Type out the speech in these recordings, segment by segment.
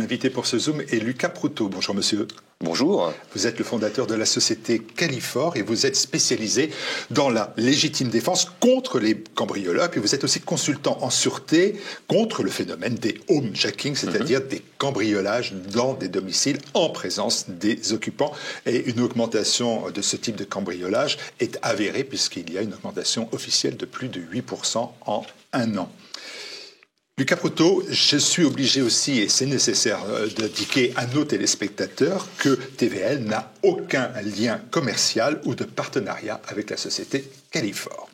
invité pour ce Zoom est Lucas Proutot. Bonjour monsieur. Bonjour. Vous êtes le fondateur de la société Califor et vous êtes spécialisé dans la légitime défense contre les cambrioleurs. Puis vous êtes aussi consultant en sûreté contre le phénomène des homejacking, c'est-à-dire des cambriolages dans des domiciles en présence des occupants. Et une augmentation de ce type de cambriolage est avérée puisqu'il y a une augmentation officielle de plus de 8% en un an. Lucas Proutot, je suis obligé aussi, et c'est nécessaire d'indiquer à nos téléspectateurs que TVL n'a aucun lien commercial ou de partenariat avec la société Califor.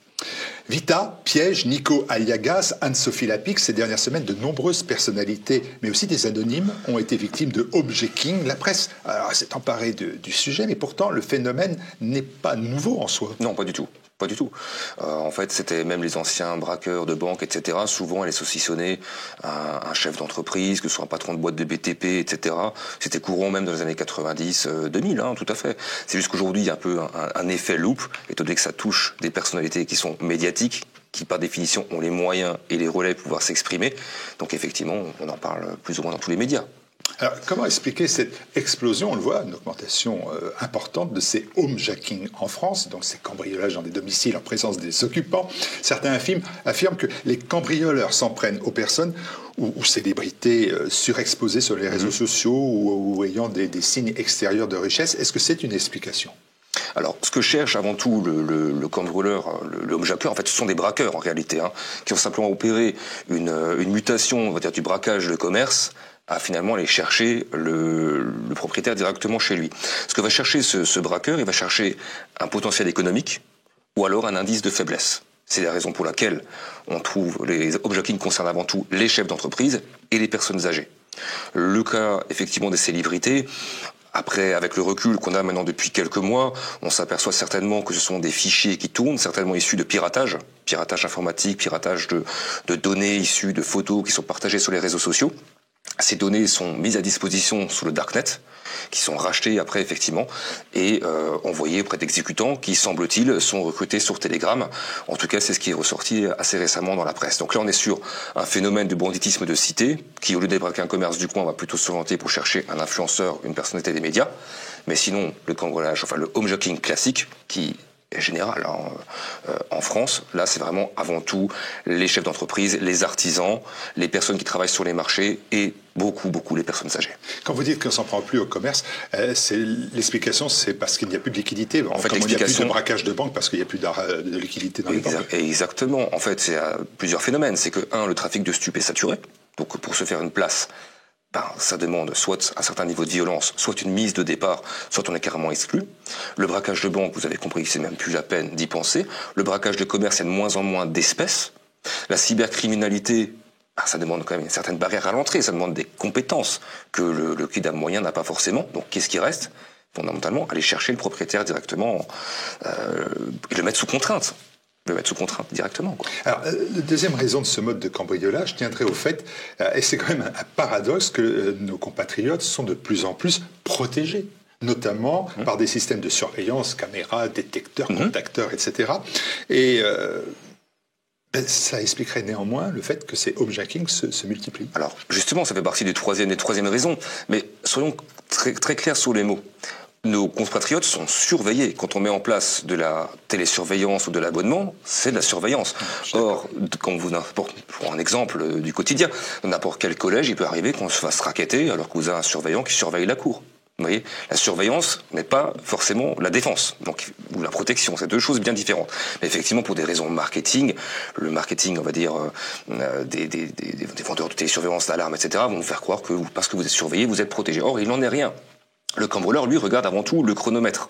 Vita piège Nico Aliagas, Anne-Sophie Lapix. Ces dernières semaines, de nombreuses personnalités, mais aussi des anonymes, ont été victimes de homejacking. La presse s'est emparée du sujet, mais pourtant le phénomène n'est pas nouveau en soi. Non, pas du tout. Pas du tout. En fait, c'était même les anciens braqueurs de banques, etc. Souvent, allaient saucissonner un chef d'entreprise, que ce soit un patron de boîte de BTP, etc. C'était courant même dans les années 90, 2000, tout à fait. C'est juste qu'aujourd'hui, il y a un peu un effet loupe, étant donné que ça touche des personnalités qui sont médiatiques, qui par définition ont les moyens et les relais pour pouvoir s'exprimer. Donc effectivement, on en parle plus ou moins dans tous les médias. Alors, comment expliquer cette explosion? On le voit, une augmentation importante de ces homejacking en France, donc ces cambriolages dans des domiciles en présence des occupants. Certains affirment que les cambrioleurs s'en prennent aux personnes ou célébrités surexposées sur les réseaux sociaux ou ayant des signes extérieurs de richesse. Est-ce que c'est une explication? Alors, ce que cherche avant tout le cambrioleur, le homejacker, en fait, ce sont des braqueurs en réalité, qui ont simplement opéré une mutation, on va dire, du braquage de commerce à finalement aller chercher le propriétaire directement chez lui. Ce que va chercher ce braqueur, il va chercher un potentiel économique ou alors un indice de faiblesse. C'est la raison pour laquelle on trouve les homejacking concernent avant tout les chefs d'entreprise et les personnes âgées. Le cas, effectivement, des célébrités, après, avec le recul qu'on a maintenant depuis quelques mois, on s'aperçoit certainement que ce sont des fichiers qui tournent, certainement issus de piratage informatique, piratage de données issues de photos qui sont partagées sur les réseaux sociaux. Ces données sont mises à disposition sur le Darknet, qui sont rachetées après effectivement, et envoyées auprès d'exécutants qui, semble-t-il, sont recrutés sur Telegram. En tout cas, c'est ce qui est ressorti assez récemment dans la presse. Donc là, on est sur un phénomène de banditisme de cité, qui, au lieu de braquer un commerce du coin, va plutôt s'orienter pour chercher un influenceur, une personnalité des médias. Mais sinon, le cambriolage, enfin le homejacking classique, qui est général en France, là c'est vraiment avant tout les chefs d'entreprise, les artisans, les personnes qui travaillent sur les marchés et beaucoup les personnes âgées. Quand vous dites qu'on ne s'en prend plus au commerce, l'explication c'est parce qu'il n'y a plus de liquidité. En fait, il n'y a plus de braquage de banque parce qu'il n'y a plus de liquidité dans les banques. Exactement. En fait, c'est plusieurs phénomènes. C'est que, le trafic de stupes est saturé. Donc pour se faire une place, ça demande soit un certain niveau de violence, soit une mise de départ, soit on est carrément exclu. Le braquage de banque, vous avez compris que c'est même plus la peine d'y penser. Le braquage de commerce, il y a de moins en moins d'espèces. La cybercriminalité, ça demande quand même une certaine barrière à l'entrée, ça demande des compétences que le kidam moyen n'a pas forcément. Donc qu'est-ce qui reste? Fondamentalement, aller chercher le propriétaire directement et le mettre sous contrainte. Directement. Alors, la deuxième raison de ce mode de cambriolage tiendrait au fait, et c'est quand même un paradoxe, que nos compatriotes sont de plus en plus protégés, notamment par des systèmes de surveillance, caméras, détecteurs, contacteurs, etc. Et ça expliquerait néanmoins le fait que ces homejacking se multiplient. Alors, justement, ça fait partie des troisième raisons, mais soyons très clairs sur les mots. Nos compatriotes sont surveillés. Quand on met en place de la télésurveillance ou de l'abonnement, c'est de la surveillance. Or, quand pour un exemple du quotidien, dans n'importe quel collège, il peut arriver qu'on se fasse racketter alors que vous avez un surveillant qui surveille la cour. Vous voyez, la surveillance n'est pas forcément la défense, ou la protection, c'est deux choses bien différentes. Mais effectivement, pour des raisons marketing, le marketing, on va dire, des vendeurs de télésurveillance, d'alarme, etc., vont vous faire croire que parce que vous êtes surveillé, vous êtes protégé. Or, il n'en est rien. Le cambrioleur, lui, regarde avant tout le chronomètre.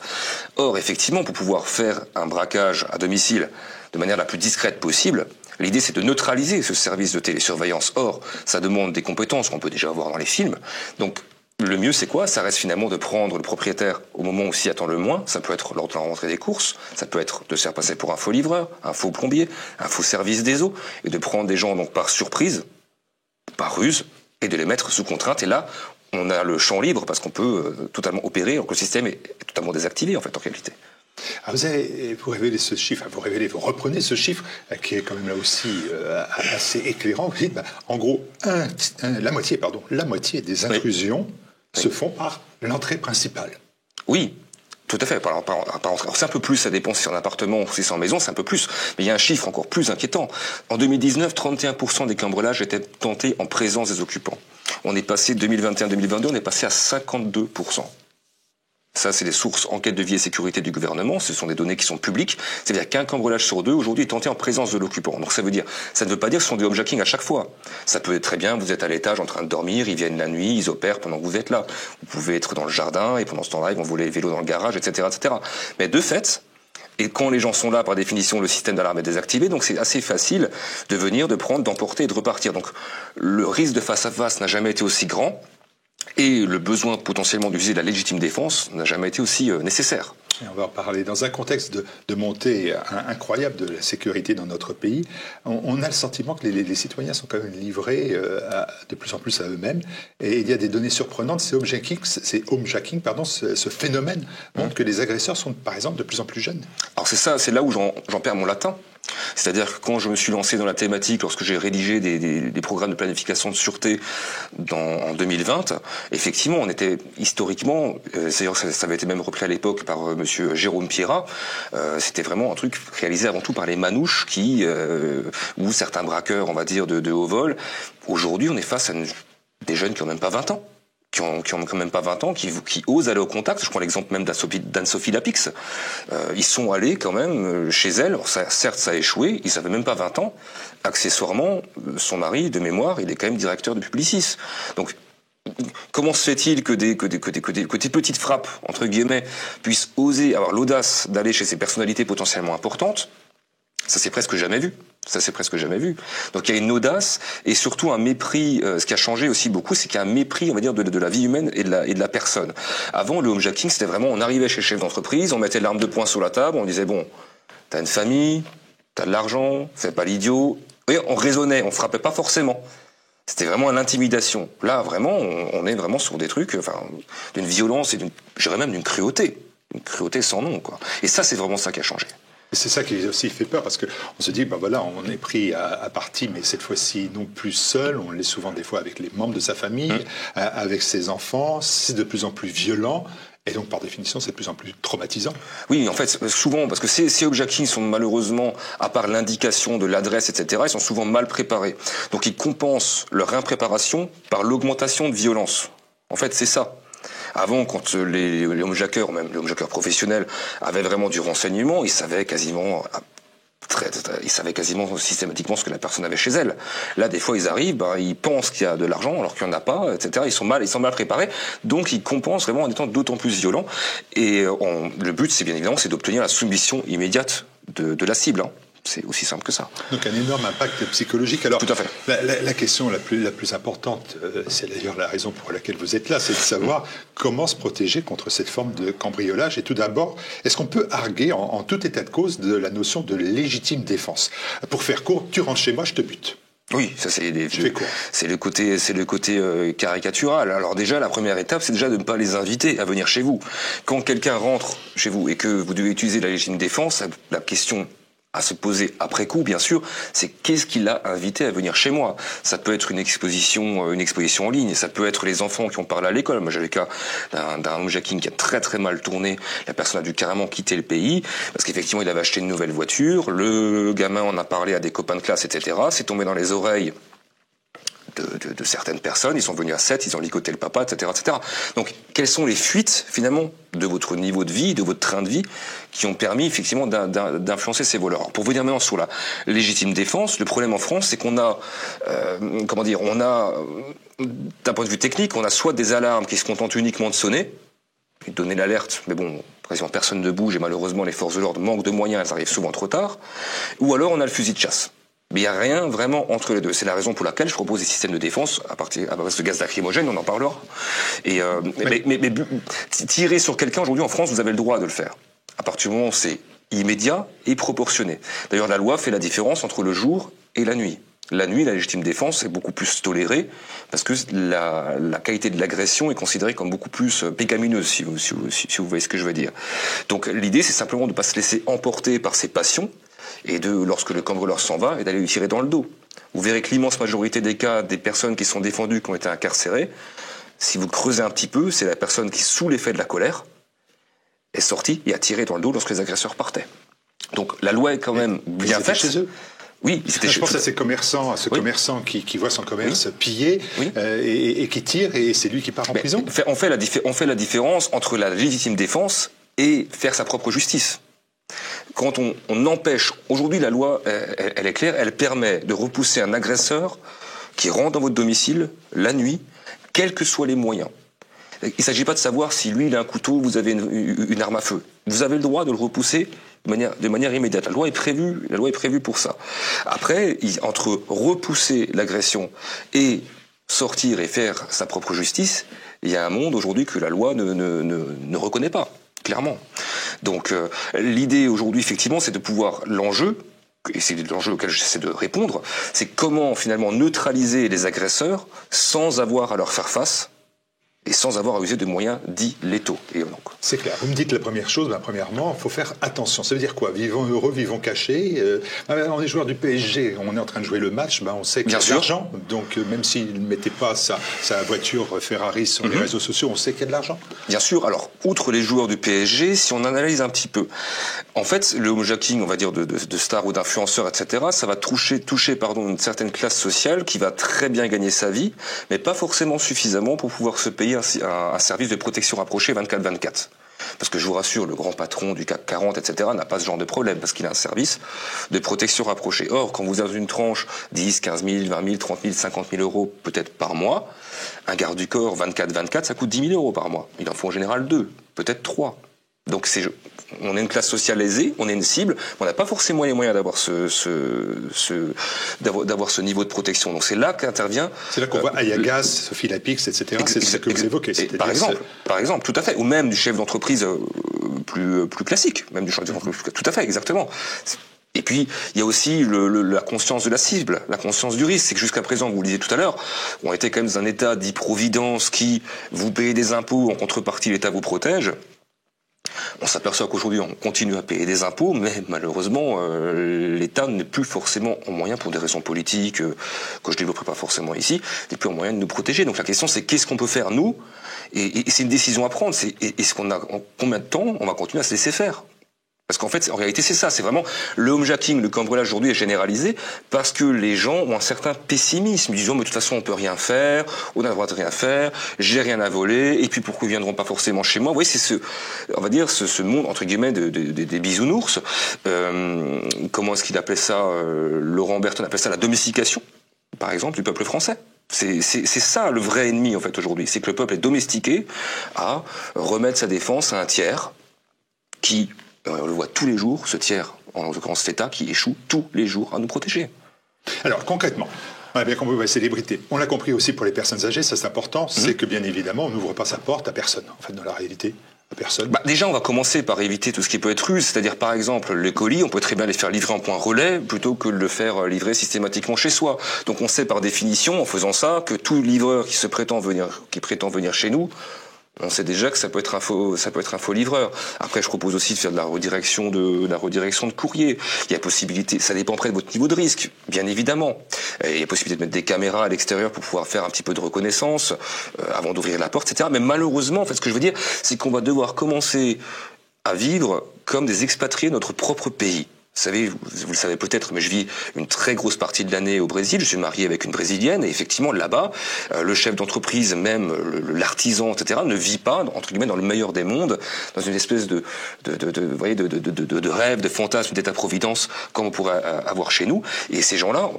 Or, effectivement, pour pouvoir faire un braquage à domicile de manière la plus discrète possible, l'idée c'est de neutraliser ce service de télésurveillance. Or, ça demande des compétences qu'on peut déjà avoir dans les films. Donc, le mieux c'est quoi? Ça reste finalement de prendre le propriétaire au moment où s'y attend le moins. Ça peut être lors de la rentrée des courses, ça peut être de se faire passer pour un faux livreur, un faux plombier, un faux service des eaux, et de prendre des gens donc par surprise, par ruse, et de les mettre sous contrainte. Et là, on a le champ libre parce qu'on peut totalement opérer, alors que le système est totalement désactivé en fait en réalité. Alors vous révélez ce chiffre, vous reprenez ce chiffre qui est quand même là aussi assez éclairant. Vous dites, en gros, la moitié des intrusions se font par l'entrée principale. Oui. Tout à fait. Alors, c'est un peu plus, ça dépend si c'est en appartement ou si c'est en maison, c'est un peu plus. Mais il y a un chiffre encore plus inquiétant. En 2019, 31% des cambriolages étaient tentés en présence des occupants. On est passé, 2021-2022, on est passé à 52%. Ça, c'est des sources enquête de vie et sécurité du gouvernement. Ce sont des données qui sont publiques. C'est-à-dire qu'un cambriolage sur deux, aujourd'hui, est tenté en présence de l'occupant. Donc ça ne veut pas dire que ce sont des homejacking à chaque fois. Ça peut être très bien, vous êtes à l'étage en train de dormir, ils viennent la nuit, ils opèrent pendant que vous êtes là. Vous pouvez être dans le jardin et pendant ce temps-là, ils vont voler les vélos dans le garage, etc., etc. Mais de fait, et quand les gens sont là, par définition, le système d'alarme est désactivé, donc c'est assez facile de venir, de prendre, d'emporter et de repartir. Donc le risque de face à face n'a jamais été aussi grand. Et le besoin potentiellement d'user la légitime défense n'a jamais été aussi nécessaire. Et on va en parler. Dans un contexte de montée incroyable de la sécurité dans notre pays, on a le sentiment que les citoyens sont quand même livrés de plus en plus à eux-mêmes. Et il y a des données surprenantes. Ce phénomène montre que les agresseurs sont, par exemple, de plus en plus jeunes. Alors c'est là où j'en perds mon latin. C'est-à-dire que quand je me suis lancé dans la thématique, lorsque j'ai rédigé des programmes de planification de sûreté en 2020, effectivement, on était historiquement, d'ailleurs ça avait été même repris à l'époque par monsieur Jérôme Pierrat, c'était vraiment un truc réalisé avant tout par les manouches ou certains braqueurs, on va dire, de haut vol. Aujourd'hui, on est face à des jeunes qui n'ont même pas 20 ans. Qui ont quand même pas 20 ans, qui osent aller au contact. Je prends l'exemple même d'Anne-Sophie Lapix. Ils sont allés quand même chez elle. Alors certes, ça a échoué. Ils avaient même pas 20 ans. Accessoirement, son mari, de mémoire, il est quand même directeur de Publicis. Donc, comment se fait-il que des petites frappes, entre guillemets, puissent oser avoir l'audace d'aller chez ces personnalités potentiellement importantes? Ça s'est presque jamais vu. Donc il y a une audace et surtout un mépris. Ce qui a changé aussi beaucoup, c'est qu'il y a un mépris, on va dire, de la vie humaine et de la personne. Avant, le homejacking, c'était vraiment, on arrivait chez le chef d'entreprise, on mettait l'arme de poing sur la table, on disait bon, t'as une famille, t'as de l'argent, fais pas l'idiot. Et on raisonnait, on frappait pas forcément. C'était vraiment l'intimidation. Là, vraiment, on est vraiment sur des trucs, d'une violence et je dirais même d'une cruauté sans nom, quoi. Et ça, c'est vraiment ça qui a changé. Et c'est ça qui aussi fait peur, parce qu'on se dit, on est pris à partie, mais cette fois-ci non plus seul, on l'est souvent des fois avec les membres de sa famille, avec ses enfants, c'est de plus en plus violent, et donc par définition c'est de plus en plus traumatisant. Oui, en fait, souvent, parce que ces homejacking sont malheureusement, à part l'indication de l'adresse, etc., ils sont souvent mal préparés. Donc ils compensent leur impréparation par l'augmentation de violence. En fait, c'est ça. Avant, quand les homejackers, même les homejackers professionnels, avaient vraiment du renseignement, ils savaient quasiment systématiquement ce que la personne avait chez elle. Là, des fois, ils arrivent, ils pensent qu'il y a de l'argent alors qu'il n'y en a pas, etc. Ils sont mal préparés, donc ils compensent vraiment en étant d'autant plus violents. Et le but, c'est bien évidemment, c'est d'obtenir la soumission immédiate de la cible. C'est aussi simple que ça. Donc un énorme impact psychologique. Alors, tout à fait. La question la plus importante, c'est d'ailleurs la raison pour laquelle vous êtes là, c'est de savoir comment se protéger contre cette forme de cambriolage. Et tout d'abord, est-ce qu'on peut arguer en tout état de cause de la notion de légitime défense? Pour faire court, tu rentres chez moi, je te bute. Oui, ça c'est le côté caricatural. Alors déjà, la première étape, c'est déjà de ne pas les inviter à venir chez vous. Quand quelqu'un rentre chez vous et que vous devez utiliser la légitime défense, la question à se poser après coup, bien sûr, c'est qu'est-ce qui l'a invité à venir chez moi. Ça peut être une exposition en ligne, ça peut être les enfants qui ont parlé à l'école. Moi, j'avais le cas d'un homejacking qui a très très mal tourné. La personne a dû carrément quitter le pays parce qu'effectivement, il avait acheté une nouvelle voiture. Le gamin en a parlé à des copains de classe, etc. C'est tombé dans les oreilles de certaines personnes, ils sont venus à 7, ils ont ligoté le papa, etc., etc. Donc, quelles sont les fuites, finalement, de votre niveau de vie, de votre train de vie, qui ont permis, effectivement, d'influencer ces voleurs? Alors, pour vous dire maintenant sur la légitime défense, le problème en France, c'est qu'on a, d'un point de vue technique, on a soit des alarmes qui se contentent uniquement de sonner, et de donner l'alerte, mais bon, quasiment personne ne bouge, et malheureusement, les forces de l'ordre manquent de moyens, elles arrivent souvent trop tard, ou alors on a le fusil de chasse. Mais il n'y a rien vraiment entre les deux. C'est la raison pour laquelle je propose des systèmes de défense à base de gaz lacrymogène, on en parlera. Et mais tirer sur quelqu'un, aujourd'hui en France, vous avez le droit de le faire. À partir du moment où c'est immédiat et proportionné. D'ailleurs, la loi fait la différence entre le jour et la nuit. La nuit, la légitime défense est beaucoup plus tolérée parce que la qualité de l'agression est considérée comme beaucoup plus pécamineuse, si vous voyez ce que je veux dire. Donc l'idée, c'est simplement de ne pas se laisser emporter par ses passions et lorsque le cambrioleur s'en va, et d'aller lui tirer dans le dos. Vous verrez que l'immense majorité des cas des personnes qui sont défendues, qui ont été incarcérées, si vous creusez un petit peu, c'est la personne qui, sous l'effet de la colère, est sortie et a tiré dans le dos lorsque les agresseurs partaient. Donc la loi est quand même bien faite. Chez eux. Oui, je pense à ces commerçants, commerçant qui voit son commerce pillé et qui tire, et c'est lui qui part en prison. On fait la différence entre la légitime défense et faire sa propre justice. Quand on empêche, aujourd'hui la loi, elle est claire, elle permet de repousser un agresseur qui rentre dans votre domicile la nuit, quels que soient les moyens. Il ne s'agit pas de savoir si lui il a un couteau, vous avez une arme à feu. Vous avez le droit de le repousser de manière immédiate. La loi est prévue pour ça. Après, entre repousser l'agression et sortir et faire sa propre justice, il y a un monde aujourd'hui que la loi ne reconnaît pas, clairement. Donc l'idée aujourd'hui, effectivement, c'est de pouvoir, l'enjeu, et c'est l'enjeu auquel j'essaie de répondre, c'est comment finalement neutraliser les agresseurs sans avoir à leur faire face, et sans avoir à user de moyens dits létaux. C'est clair. Vous me dites la première chose, premièrement, il faut faire attention. Ça veut dire quoi? Vivons heureux, vivons cachés. On est joueur du PSG, on est en train de jouer le match, on sait qu'il y a de l'argent. Donc même s'il ne mettait pas sa voiture Ferrari sur les réseaux sociaux, on sait qu'il y a de l'argent. Bien sûr. Alors, outre les joueurs du PSG, si on analyse un petit peu, en fait, le homejacking, on va dire, de stars ou d'influenceurs, etc., ça va toucher une certaine classe sociale qui va très bien gagner sa vie, mais pas forcément suffisamment pour pouvoir se payer un service de protection rapprochée 24/24. Parce que je vous rassure, le grand patron du CAC 40, etc., n'a pas ce genre de problème, parce qu'il a un service de protection rapprochée. Or, quand vous avez une tranche 10, 15 000, 20 000, 30 000, 50 000 euros peut-être par mois, un garde du corps 24/24, ça coûte 10 000 euros par mois. Il en faut en général 2, peut-être 3. Donc on est une classe sociale aisée, on est une cible, on n'a pas forcément les moyens d'avoir d'avoir ce niveau de protection. Donc c'est là qu'intervient. C'est là qu'on voit Ayagas, Sophie Lapix, etc. C'est ce que vous évoquez. Par exemple, tout à fait, ou même du chef d'entreprise plus classique, même du chef d'entreprise, tout à fait, exactement. Et puis, il y a aussi la conscience de la cible, la conscience du risque. C'est que jusqu'à présent, vous le disiez tout à l'heure, on était quand même dans un état d'improvidence qui, vous payez des impôts, en contrepartie, l'État vous protège. On s'aperçoit qu'aujourd'hui, on continue à payer des impôts, mais malheureusement, l'État n'est plus forcément en moyen, pour des raisons politiques que je ne développerai pas forcément ici, n'est plus en moyen de nous protéger. Donc la question, c'est qu'est-ce qu'on peut faire, nous? Et c'est une décision à prendre. En combien de temps on va continuer à se laisser faire? Parce qu'en fait, en réalité, c'est ça. C'est vraiment le homejacking, le cambriolage aujourd'hui est généralisé parce que les gens ont un certain pessimisme. Ils disent, mais de toute façon, on peut rien faire, on a le droit de rien faire, j'ai rien à voler, et puis pourquoi ils viendront pas forcément chez moi? Vous voyez, c'est ce monde, entre guillemets, des bisounours. Comment est-ce qu'il appelait ça? Laurent Berton appelait ça la domestication, par exemple, du peuple français. C'est ça le vrai ennemi, en fait, aujourd'hui. C'est que le peuple est domestiqué à remettre sa défense à un tiers qui, on le voit tous les jours, ce tiers, en l'occurrence l'État, qui échoue tous les jours à nous protéger. Alors, concrètement, on a bien compris la célébrité. On l'a compris aussi pour les personnes âgées, ça c'est important, c'est que bien évidemment, on n'ouvre pas sa porte à personne, en fait, dans la réalité. À personne. Déjà, on va commencer par éviter tout ce qui peut être ruse, c'est-à-dire par exemple les colis, on peut très bien les faire livrer en point relais plutôt que de le faire livrer systématiquement chez soi. Donc on sait par définition, en faisant ça, que tout livreur qui prétend venir chez nous, on sait déjà que ça peut être un faux livreur. Après, je propose aussi de faire de la redirection de courrier. Il y a possibilité, ça dépend après de votre niveau de risque, bien évidemment. Il y a possibilité de mettre des caméras à l'extérieur pour pouvoir faire un petit peu de reconnaissance avant d'ouvrir la porte, etc. Mais malheureusement, en fait, ce que je veux dire, c'est qu'on va devoir commencer à vivre comme des expatriés de notre propre pays. Vous savez, vous le savez peut-être, mais je vis une très grosse partie de l'année au Brésil. Je suis marié avec une Brésilienne et effectivement là-bas, le chef d'entreprise, même l'artisan, etc., ne vit pas entre guillemets dans le meilleur des mondes, dans une espèce de rêve, de fantasme d'État-providence comme on pourrait avoir chez nous. Et ces gens-là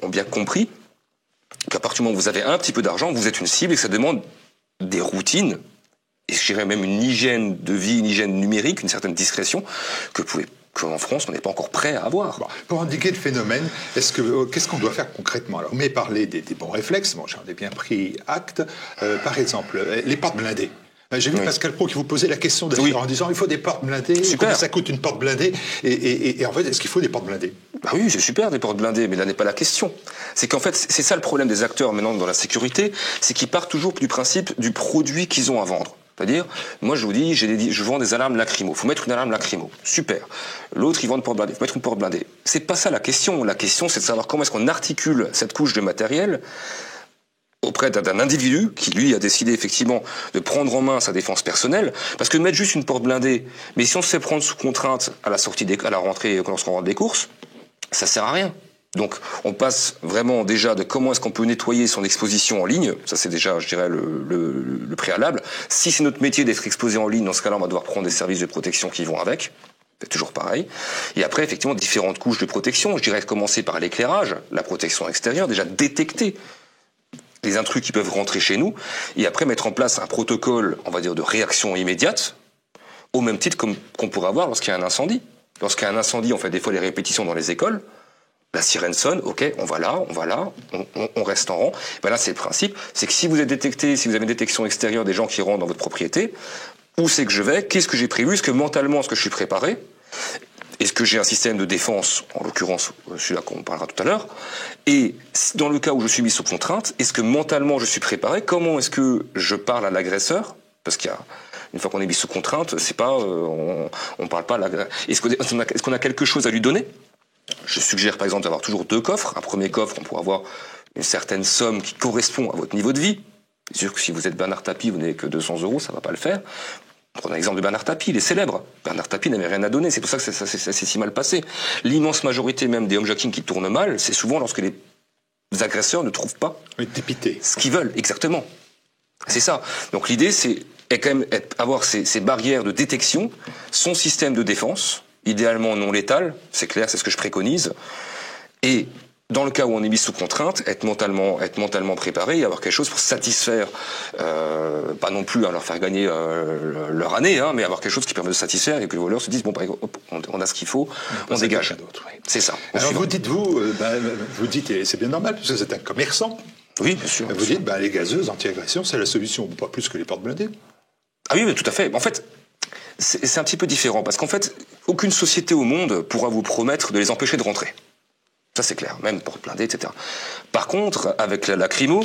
ont bien compris qu'à partir du moment où vous avez un petit peu d'argent, vous êtes une cible et que ça demande des routines. Et je dirais même une hygiène de vie, une hygiène numérique, une certaine discrétion qu'en France, on n'est pas encore prêt à avoir. Bon, pour indiquer le phénomène, qu'est-ce qu'on doit faire concrètement? Alors, vous m'avez parlé des bons réflexes, j'en ai bien pris acte. Par exemple, les portes blindées. J'ai vu Pascal Praud qui vous posait la question en disant il faut des portes blindées. Super. Combien ça coûte une porte blindée? Et en fait, est-ce qu'il faut des portes blindées? Bah oui, c'est super des portes blindées, mais là n'est pas la question. C'est qu'en fait, c'est ça le problème des acteurs maintenant dans la sécurité, c'est qu'ils partent toujours du principe du produit qu'ils ont à vendre. C'est-à-dire, moi je vous dis, je vends des alarmes lacrymo. Faut mettre une alarme lacrymo. Super. L'autre, il vend une porte blindée. Faut mettre une porte blindée. C'est pas ça la question. La question, c'est de savoir comment est-ce qu'on articule cette couche de matériel auprès d'un individu qui, lui, a décidé effectivement de prendre en main sa défense personnelle. Parce que mettre juste une porte blindée, mais si on se fait prendre sous contrainte à la rentrée, lorsqu'on rentre des courses, ça sert à rien. Donc, on passe vraiment déjà de comment est-ce qu'on peut nettoyer son exposition en ligne. Ça, c'est déjà, je dirais, le préalable. Si c'est notre métier d'être exposé en ligne, dans ce cas-là, on va devoir prendre des services de protection qui vont avec. C'est toujours pareil. Et après, effectivement, différentes couches de protection. Je dirais commencer par l'éclairage, la protection extérieure, déjà détecter les intrus qui peuvent rentrer chez nous. Et après, mettre en place un protocole, on va dire, de réaction immédiate, au même titre qu'on pourrait avoir lorsqu'il y a un incendie. Lorsqu'il y a un incendie, on fait des fois les répétitions dans les écoles. La sirène sonne, ok, on va là, on reste en rang. Ben là, c'est le principe, c'est que si vous êtes détecté, si vous avez une détection extérieure des gens qui rentrent dans votre propriété, où c'est que je vais, qu'est-ce que j'ai prévu, est-ce que mentalement, est-ce que je suis préparé, est-ce que j'ai un système de défense, en l'occurrence celui-là qu'on parlera tout à l'heure, et dans le cas où je suis mis sous contrainte, est-ce que mentalement je suis préparé, comment est-ce que je parle à l'agresseur, parce qu'il y a une fois qu'on est mis sous contrainte, c'est pas, on parle pas. Est-ce qu'on a quelque chose à lui donner? Je suggère par exemple d'avoir toujours 2 coffres. Un premier coffre, on pourra avoir une certaine somme qui correspond à votre niveau de vie. C'est sûr que si vous êtes Bernard Tapie, vous n'avez que 200 €, ça va pas le faire. Prenons l'exemple de Bernard Tapie, il est célèbre. Bernard Tapie n'avait rien à donner, c'est pour ça que ça s'est si mal passé. L'immense majorité même des homejacking qui tournent mal, c'est souvent lorsque les agresseurs ne trouvent pas ce qu'ils veulent, exactement. C'est ça. Donc l'idée, c'est quand même avoir ces barrières de détection, son système de défense, idéalement non létal, c'est clair, c'est ce que je préconise, et dans le cas où on est mis sous contrainte, être mentalement préparé et avoir quelque chose pour satisfaire, pas non plus leur faire gagner leur année, mais avoir quelque chose qui permet de satisfaire et que les voleurs se disent bon, on a ce qu'il faut, on dégage. C'est ça. Alors vous dites, et c'est bien normal, parce que c'est un commerçant. Oui, bien sûr. Vous dites, les gazeuses anti-agression, c'est la solution, pas plus que les portes blindées. Ah oui, mais tout à fait. En fait, c'est un petit peu différent, parce qu'en fait, aucune société au monde pourra vous promettre de les empêcher de rentrer. Ça, c'est clair, même porte blindée, etc. Par contre, avec la lacrymo,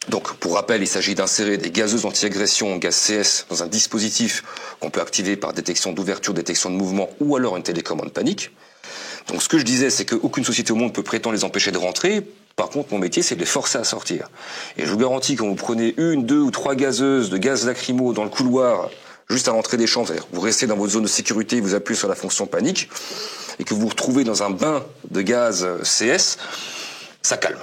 donc pour rappel, il s'agit d'insérer des gazeuses anti-agression, gaz CS, dans un dispositif qu'on peut activer par détection d'ouverture, détection de mouvement, ou alors une télécommande panique. Donc ce que je disais, c'est qu'aucune société au monde peut prétendre les empêcher de rentrer. Par contre, mon métier, c'est de les forcer à sortir. Et je vous garantis, quand vous prenez 1, 2 ou 3 gazeuses de gaz lacrymo dans le couloir, juste à l'entrée des chambres, c'est-à-dire vous restez dans votre zone de sécurité, vous appuyez sur la fonction panique, et que vous vous retrouvez dans un bain de gaz CS, ça calme.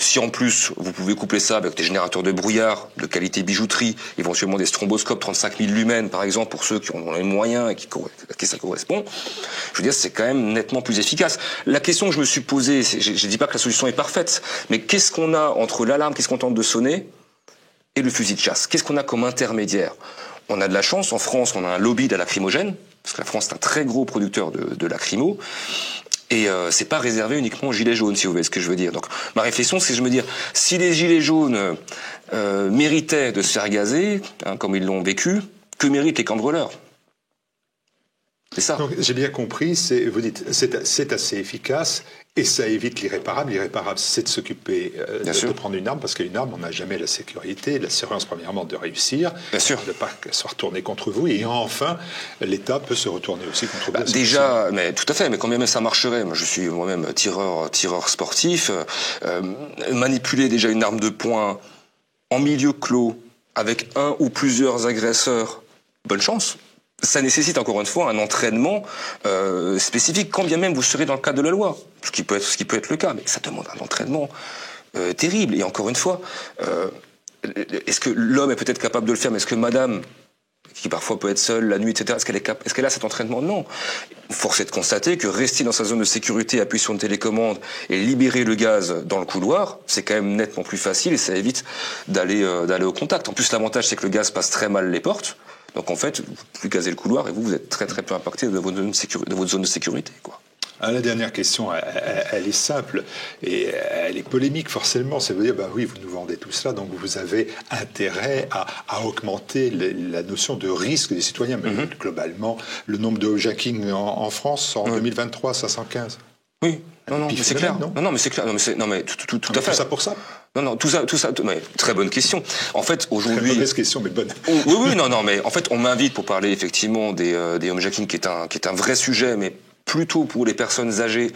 Si en plus, vous pouvez coupler ça avec des générateurs de brouillard de qualité bijouterie, éventuellement des stromboscopes 35 000 lumens par exemple, pour ceux qui ont les moyens et à qui ça correspond, je veux dire, c'est quand même nettement plus efficace. La question que je me suis posée, je ne dis pas que la solution est parfaite, mais qu'est-ce qu'on a entre l'alarme, qu'est-ce qu'on tente de sonner, et le fusil de chasse? Qu'est-ce qu'on a comme intermédiaire? On a de la chance, en France, on a un lobby de la lacrymogène, parce que la France est un très gros producteur de lacrymo, et c'est pas réservé uniquement aux gilets jaunes, si vous voyez ce que je veux dire. Donc ma réflexion, c'est de me dire, si les gilets jaunes méritaient de se faire gazer, comme ils l'ont vécu, que méritent les cambrioleurs? C'est ça. Donc j'ai bien compris, vous dites, c'est assez efficace et ça évite l'irréparable. L'irréparable, c'est de s'occuper, de prendre une arme, parce qu'une arme, on n'a jamais la sécurité, l'assurance premièrement de réussir, bien sûr, de ne pas qu'elle soit retournée contre vous, et enfin, l'État peut se retourner aussi contre vous. Déjà, mais tout à fait, mais quand même ça marcherait, moi je suis moi-même tireur sportif, manipuler déjà une arme de poing en milieu clos, avec un ou plusieurs agresseurs, bonne chance. Ça nécessite encore une fois un entraînement spécifique, quand bien même vous serez dans le cadre de la loi, ce qui peut être le cas, mais ça demande un entraînement terrible. Et encore une fois, est-ce que l'homme est peut-être capable de le faire, mais est-ce que madame, qui parfois peut être seule la nuit, etc., est-ce qu'elle a cet entraînement? Non. Force est de constater que rester dans sa zone de sécurité, appuyer sur une télécommande et libérer le gaz dans le couloir, c'est quand même nettement plus facile et ça évite d'aller au contact. En plus, l'avantage, c'est que le gaz passe très mal les portes. Donc en fait, vous pouvez gazer le couloir et vous êtes très très peu impacté de votre zone de sécurité, quoi. La dernière question, elle est simple et elle est polémique forcément. C'est de dire, oui, vous nous vendez tout cela, donc vous avez intérêt à augmenter la notion de risque des citoyens. Mais globalement, le nombre de hijacking en France en 2023, 515. Oui, non, mais c'est clair. Non, mais c'est clair. Non, mais tout à fait. Tout ça pour ça. Non, tout ça. Mais, très bonne question. En fait, aujourd'hui. Très mauvaise question, mais bonne. Oui, non, mais en fait, on m'invite pour parler effectivement des homejacking, qui est un vrai sujet, mais plutôt pour les personnes âgées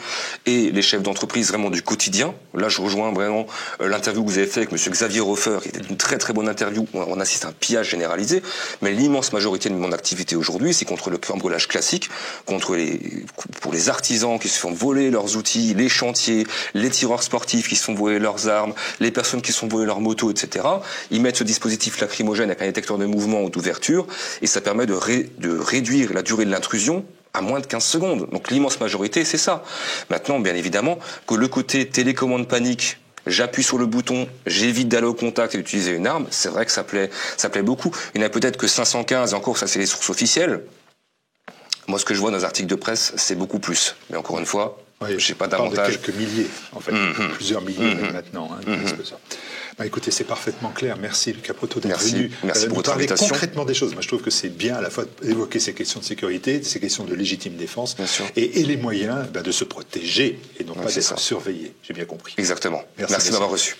et les chefs d'entreprise vraiment du quotidien. Là, je rejoins vraiment l'interview que vous avez fait avec monsieur Xavier Hofer, qui était une très très bonne interview où on assiste à un pillage généralisé. Mais l'immense majorité de mon activité aujourd'hui, c'est contre le cambriolage classique, pour les artisans qui se font voler leurs outils, les chantiers, les tireurs sportifs qui se font voler leurs armes, les personnes qui se font voler leurs motos, etc. Ils mettent ce dispositif lacrymogène avec un détecteur de mouvement ou d'ouverture, et ça permet de réduire la durée de l'intrusion à moins de 15 secondes. Donc l'immense majorité, c'est ça. Maintenant, bien évidemment, que le côté télécommande panique, j'appuie sur le bouton, j'évite d'aller au contact et d'utiliser une arme, c'est vrai que ça plaît beaucoup. Il n'y en a peut-être que 515, et encore, ça c'est les sources officielles. Moi, ce que je vois dans les articles de presse, c'est beaucoup plus. Mais encore une fois, je n'ai pas davantage. On parle de quelques milliers, en fait. Plusieurs milliers maintenant, plus que ça. Bah, écoutez, c'est parfaitement clair. Merci, Luca Proto, d'être venu pour votre parler invitation. Concrètement des choses. Moi, je trouve que c'est bien à la fois d'évoquer ces questions de sécurité, ces questions de légitime défense, et les moyens de se protéger et non pas d'être surveillé. J'ai bien compris. Exactement. Merci de m'avoir reçu.